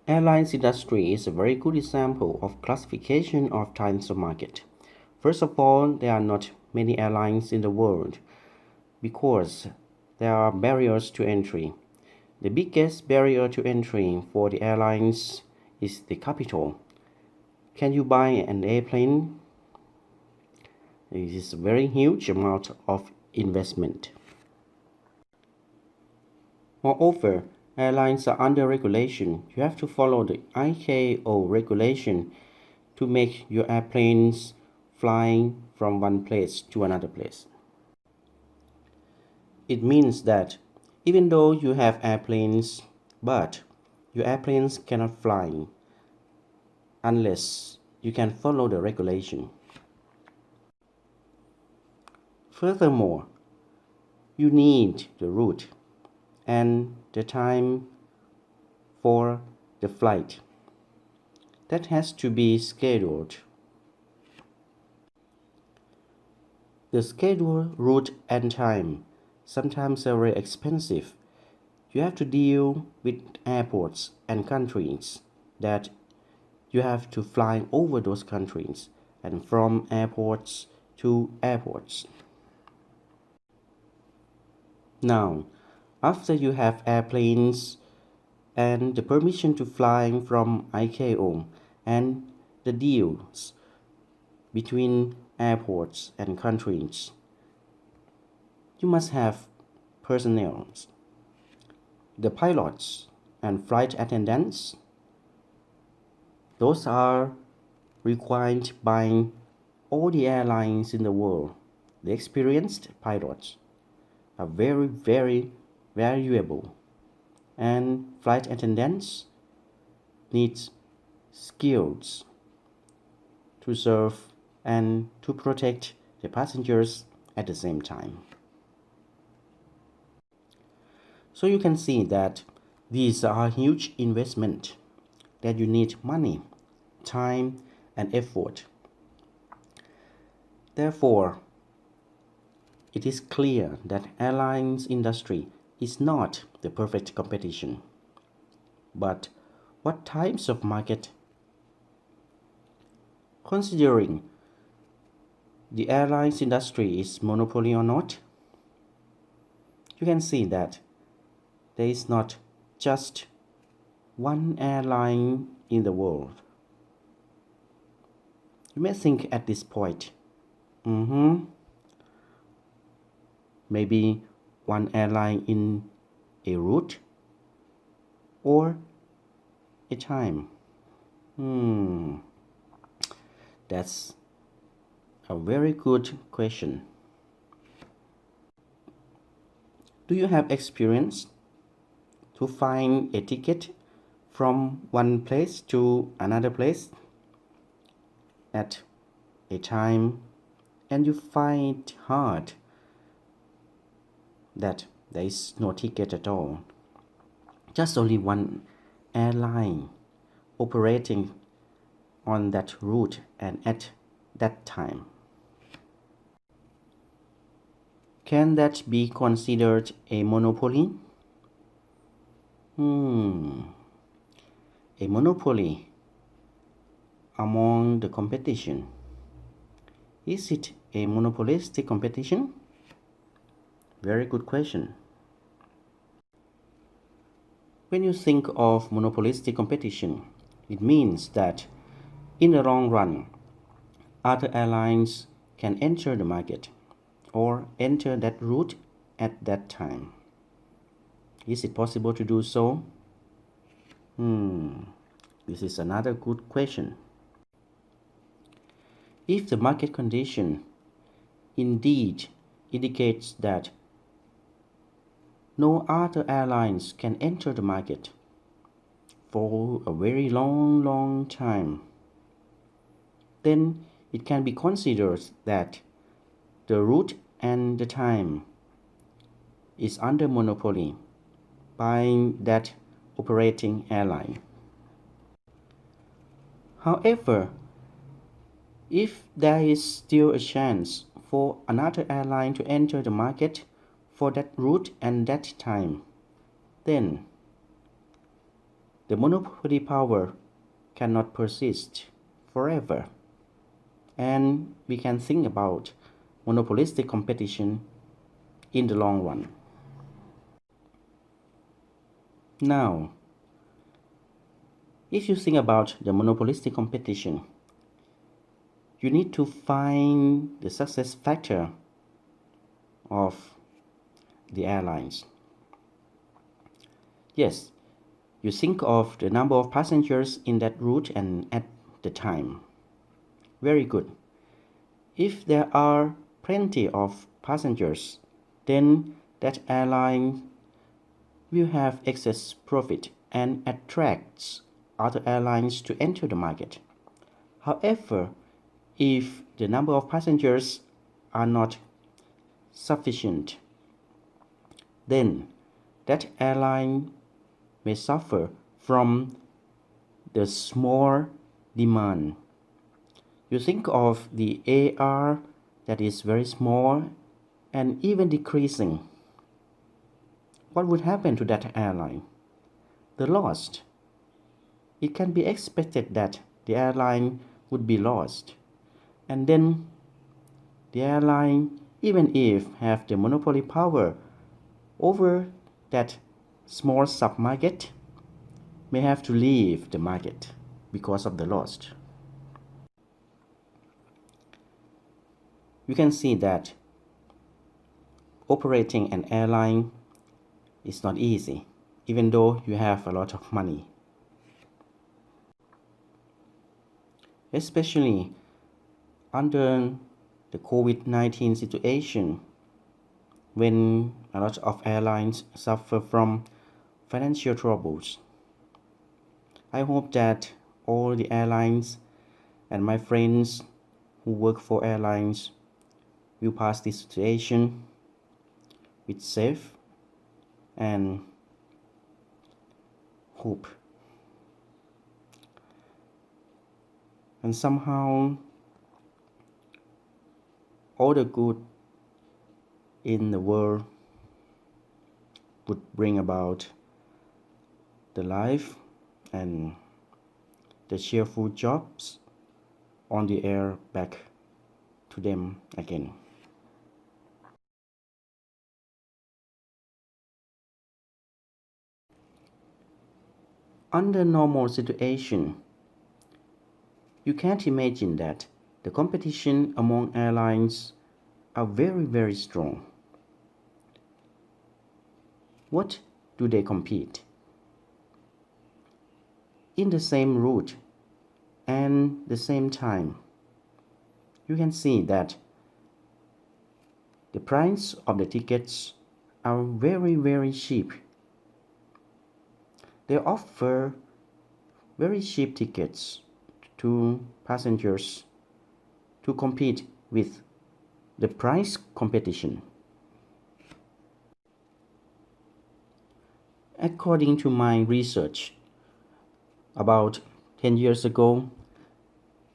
Airlines industry is a very good example of classification of types of market. First of all, there are not many airlines in the world because there are barriers to entry. The biggest barrier to entry for the airlines is the capital. Can you buy an airplane? It is a very huge amount of investment. Moreover, airlines are under regulation. You have to follow the ICAO regulation to make your airplanes flying from one place to another place. It means that even though you have airplanes, but your airplanes cannot fly unless you can follow the regulation. Furthermore, you need the route and the time for the flight. That has to be scheduled. The schedule, route, and time sometimes are very expensive. You have to deal with airports and countries that you have to fly over those countries and from airports to airports. Now, after you have airplanes and the permission to fly from ICAO and the deals between airports and countries, you must have personnel, the pilots and flight attendants. Those are required by all the airlines in the world. The experienced pilots are very, very valuable, and flight attendants need skills to serve and to protect the passengers at the same time. So you can see that these are huge investment that you need money, time, and effort. Therefore, it is clear that airlines industry is not the perfect competition. But what types of market? Considering the airlines industry is monopoly or not, you can see that there is not just one airline in the world. You may think at this point, maybe one airline in a route or a time. That's a very good question. Do you have experience to find a ticket from one place to another place at a time and you find it hard that there is no ticket at all? Just only one airline operating on that route and at that time. Can that be considered a monopoly? A monopoly among the competition. Is it a monopolistic competition? Very good question. When you think of monopolistic competition, it means that in the long run, other airlines can enter the market or enter that route at that time. Is it possible to do so? This is another good question. If the market condition indeed indicates that no other airlines can enter the market for a very long time, then it can be considered that the route and the time is under monopoly by that operating airline. However, if there is still a chance for another airline to enter the market for that route and that time, then the monopoly power cannot persist forever, and we can think about monopolistic competition in the long run. Now, if you think about the monopolistic competition, you need to find the success factor of the airlines. Yes, you think of the number of passengers in that route and at the time. Very good. If there are plenty of passengers, then that airline will have excess profit and attracts other airlines to enter the market. However, if the number of passengers are not sufficient, then that airline may suffer from the small demand. You think of the AR that is very small and even decreasing. What would happen to that airline? The lost. It can be expected that the airline would be lost. And then the airline, even if have the monopoly power over that small sub-market, may have to leave the market because of the loss. You can see that operating an airline is not easy, even though you have a lot of money. Especially under the COVID-19 situation, when a lot of airlines suffer from financial troubles. I hope that all the airlines and my friends who work for airlines will pass this situation with safe and hope. And somehow all the good in the world would bring about the life and the cheerful jobs on the air back to them again. Under normal situation, you can't imagine that the competition among airlines are very strong. What do they compete? In the same route and the same time, you can see that the price of the tickets are very cheap. They offer very cheap tickets to passengers to compete with the price competition. According to my research, about 10 years ago,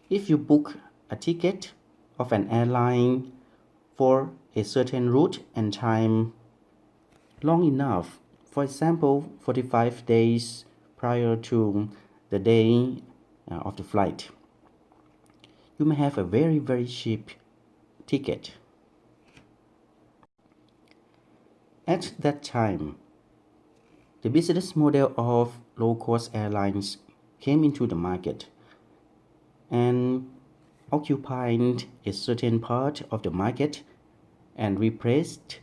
if you book a ticket of an airline for a certain route and time long enough, for example, 45 days prior to the day of the flight, you may have a very cheap ticket. At that time, the business model of low-cost airlines came into the market and occupied a certain part of the market and replaced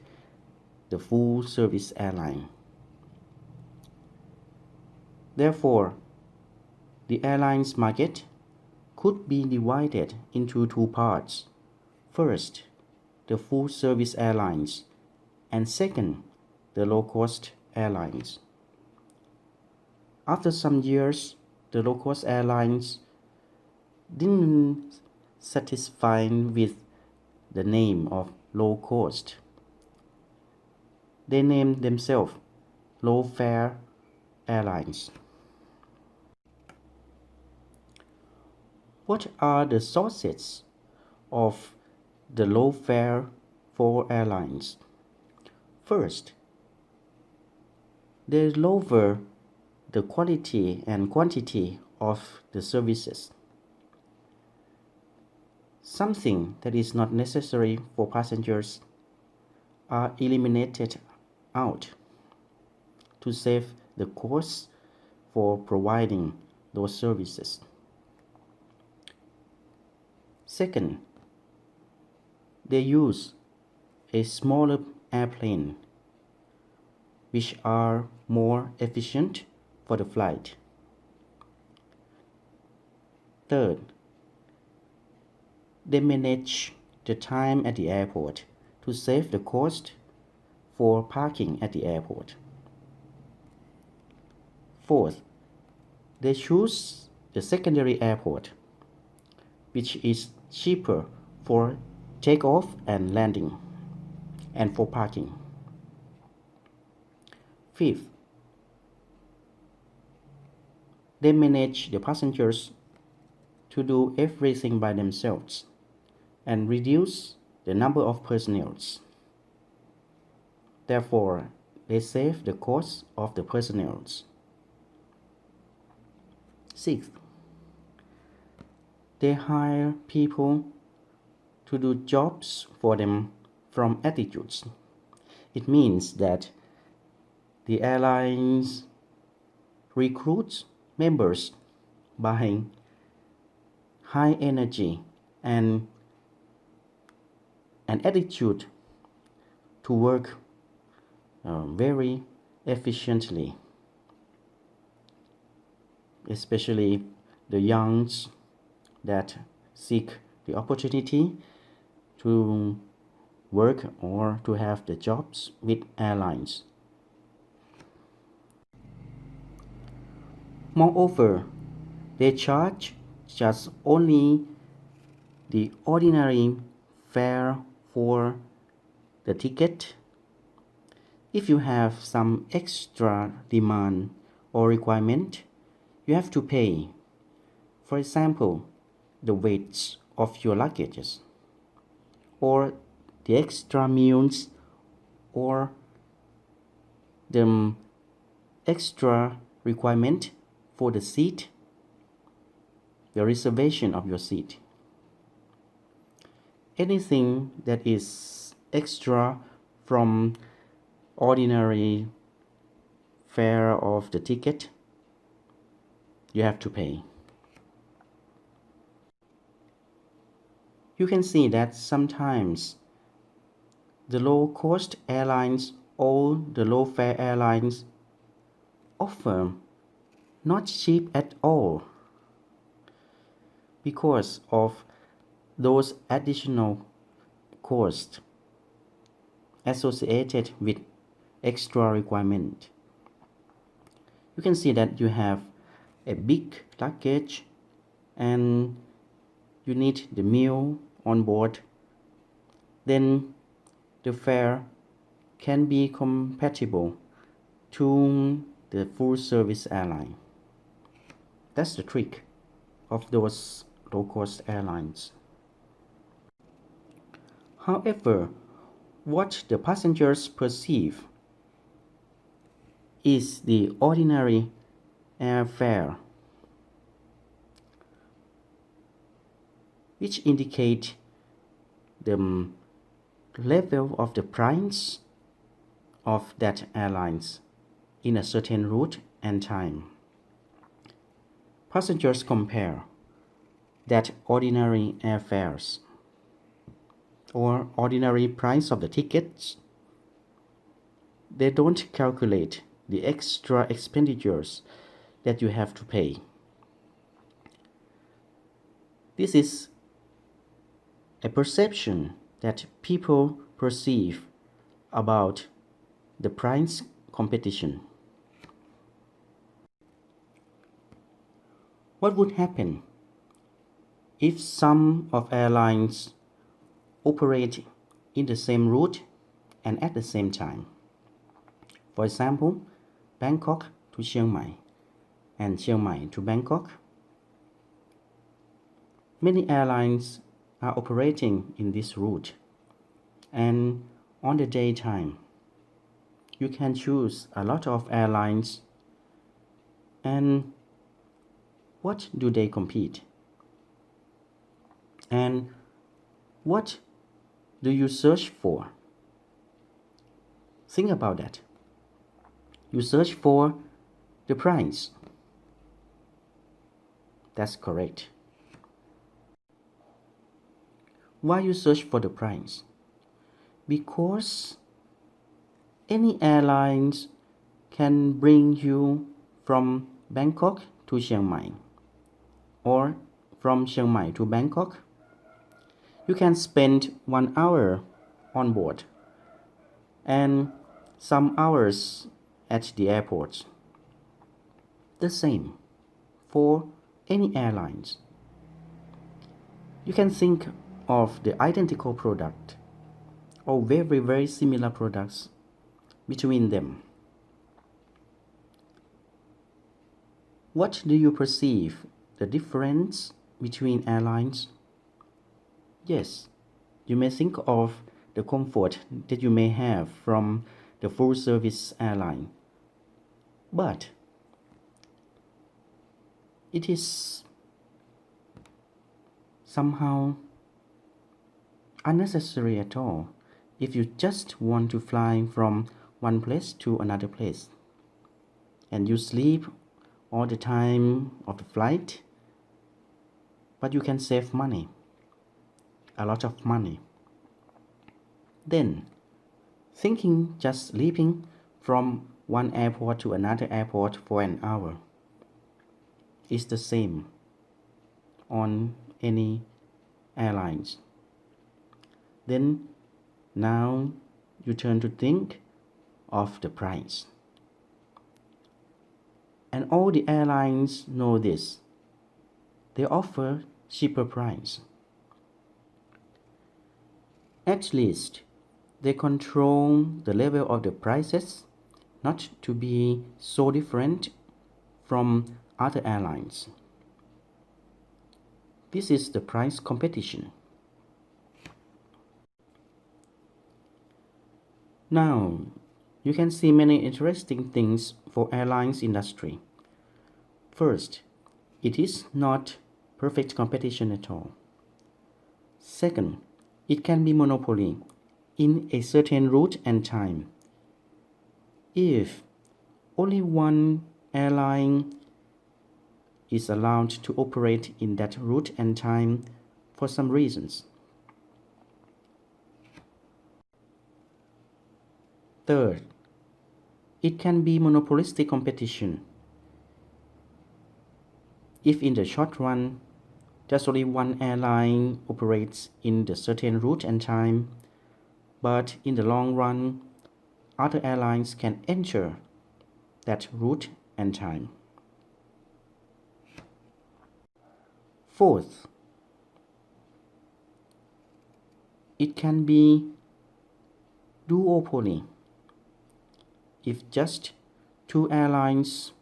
the full-service airline. Therefore, the airlines market could be divided into two parts. First, the full-service airlines, and second, the low-cost airlines. After some years, the low-cost airlines didn't satisfy with the name of low cost. They named themselves low-fare airlines. What are the sources of the low-fare for airlines? First, they lower the quality and quantity of the services. Something that is not necessary for passengers are eliminated out to save the costs for providing those services. Second, they use a smaller airplane which are more efficient for the flight. Third, they manage the time at the airport to save the cost for parking at the airport. Fourth, they choose the secondary airport, which is cheaper for takeoff and landing and for parking. Fifth, they manage the passengers to do everything by themselves and reduce the number of personnel. Therefore, they save the cost of the personnel. Sixth, they hire people to do jobs for them from attitudes. It means that the airlines recruit members by high energy and an attitude to work very efficiently, especially the youngs that seek the opportunity to work or to have the jobs with airlines. Moreover, they charge just only the ordinary fare for the ticket. If you have some extra demand or requirement, you have to pay. For example, the weight of your luggages, or the extra meals, or the extra requirement for the seat, the reservation of your seat. Anything that is extra from ordinary fare of the ticket, you have to pay. You can see that sometimes the low-cost airlines or the low-fare airlines offer not cheap at all because of those additional costs associated with extra requirement. You can see that you have a big luggage and you need the meal on board, then the fare can be compatible to the full service airline. That's the trick of those low-cost airlines. However, what the passengers perceive is the ordinary airfare, which indicate the level of the price of that airlines in a certain route and time. Passengers compare that ordinary airfares or ordinary price of the tickets. They don't calculate the extra expenditures that you have to pay. This is a perception that people perceive about the price competition. What would happen if some of airlines operate in the same route and at the same time? For example, Bangkok to Chiang Mai and Chiang Mai to Bangkok. Many airlines are operating in this route, and on the daytime, you can choose a lot of airlines. And what do they compete? And what do you search for? Think about that. You search for the price. That's correct. Why you search for the price? Because any airlines can bring you from Bangkok to Chiang Mai or from Chiang Mai to Bangkok. You can spend 1 hour on board and some hours at the airport. The same for any airlines. You can think of the identical product or very similar products between them. What do you perceive the difference between airlines? Yes, you may think of the comfort that you may have from the full service airline, but it is somehow unnecessary at all if you just want to fly from one place to another place and you sleep all the time of the flight, but you can save money, a lot of money. Then, thinking just leaping from one airport to another airport for an hour is the same on any airlines. Then now you turn to think of the price. And all the airlines know this. They offer cheaper price. At least they control the level of the prices not to be so different from other airlines. This is the price competition. Now, you can see many interesting things for airlines industry. First, it is not perfect competition at all. Second, it can be monopoly in a certain route and time. If only one airline is allowed to operate in that route and time for some reasons. Third, it can be monopolistic competition. If in the short run, just only one airline operates in the certain route and time, but in the long run, other airlines can enter that route and time. Fourth, it can be duopoly. If just two airlines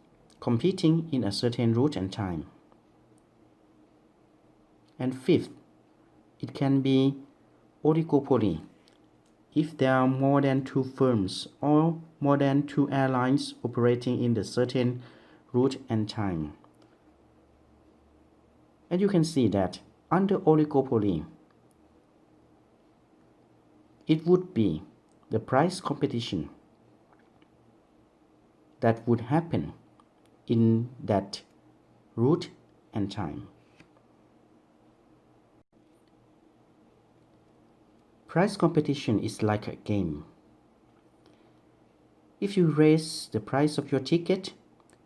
competing in a certain route and time. And fifth, it can be oligopoly. If there are more than two firms or more than two airlines operating in the certain route and time. And you can see that under oligopoly, it would be the price competition that would happen in that route and time. Price competition is like a game. If you raise the price of your ticket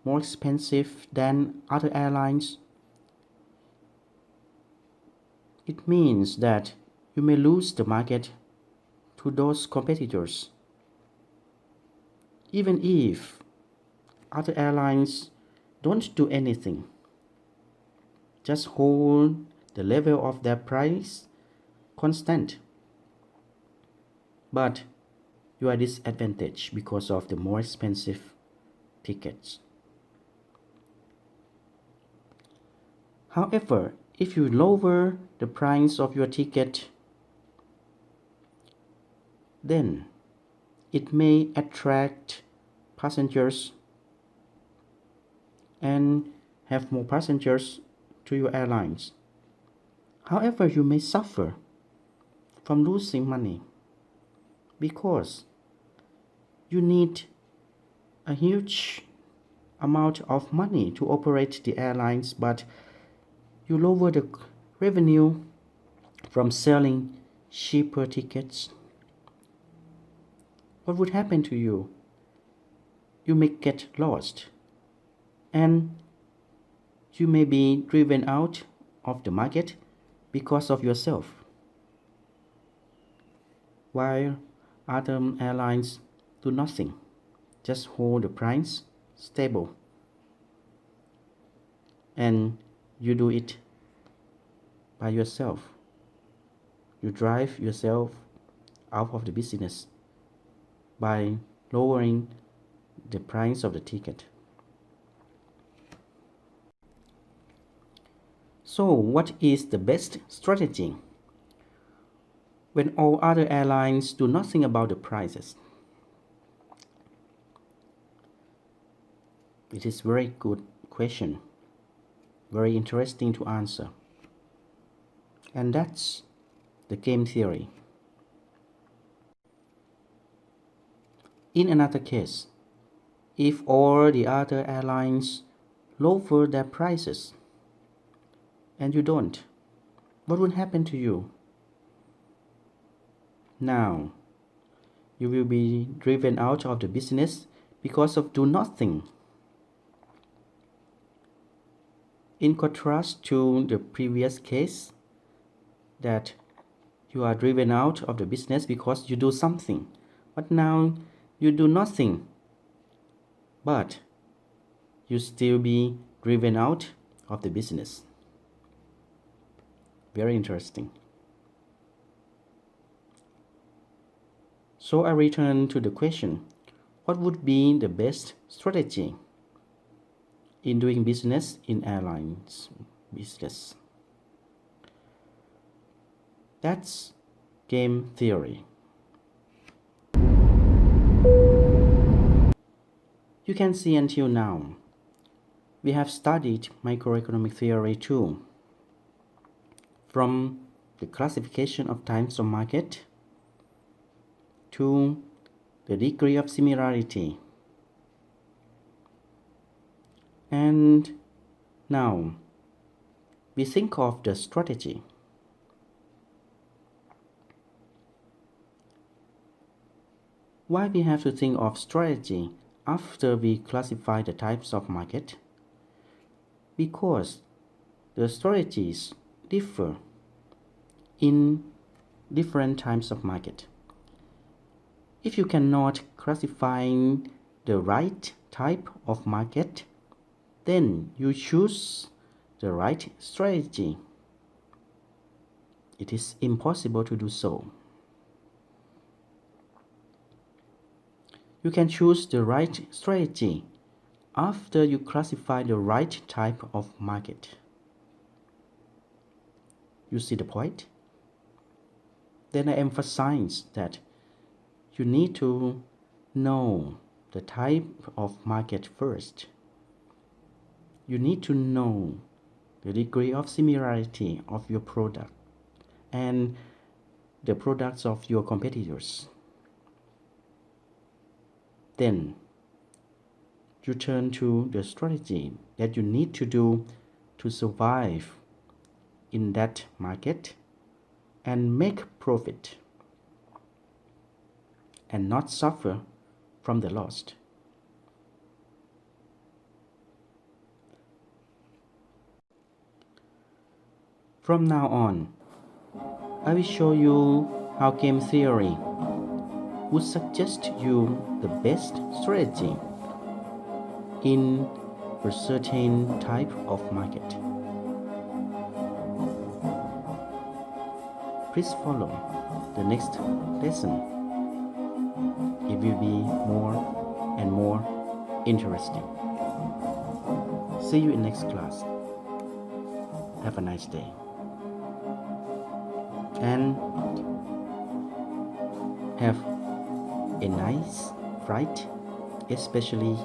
more expensive than other airlines, it means that you may lose the market to those competitors. Even if other airlines don't do anything, just hold the level of their price constant. But you are disadvantaged because of the more expensive tickets. However, if you lower the price of your ticket, then it may attract passengers and have more passengers to your airlines. However, you may suffer from losing money because you need a huge amount of money to operate the airlines, but you lower the revenue from selling cheaper tickets. What would happen to you? You may get lost and you may be driven out of the market because of yourself, while other airlines do nothing, just hold the price stable, and you do it by yourself. You drive yourself out of the business by lowering the price of the ticket. So, what is the best strategy when all other airlines do nothing about the prices? It is a very good question, very interesting to answer. And that's the game theory. In another case, if all the other airlines lower their prices and you don't, what would happen to you? Now, you will be driven out of the business because of do nothing. In contrast to the previous case, that you are driven out of the business because you do something, but now you do nothing, but you still be driven out of the business. Very interesting. So I return to the question, what would be the best strategy in doing business in airlines business? That's game theory. You can see until now, we have studied microeconomic theory too, from the classification of types of market to the degree of similarity. And now we think of the strategy. Why we have to think of strategy after we classify the types of market? Because the strategies differ in different types of market. If you cannot classify the right type of market, then you choose the right strategy. It is impossible to do so. You can choose the right strategy after you classify the right type of market. You see the point? Then I emphasize that you need to know the type of market first. You need to know the degree of similarity of your product and the products of your competitors. Then you turn to the strategy that you need to do to survive in that market and make profit and not suffer from the loss. From now on, I will show you how game theory would suggest you the best strategy in a certain type of market. Please follow the next lesson. It will be more and more interesting. See you in next class. Have a nice day. And have a nice flight, especially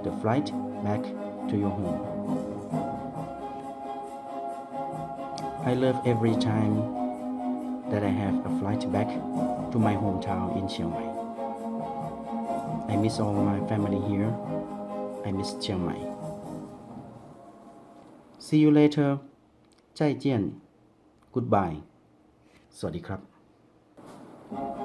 the flight back to your home. I love every time that I have a flight back to my hometown in Chiang Mai. I miss all my family here. I miss Chiang Mai. See you later. 再见 Goodbye สวัสดีครับ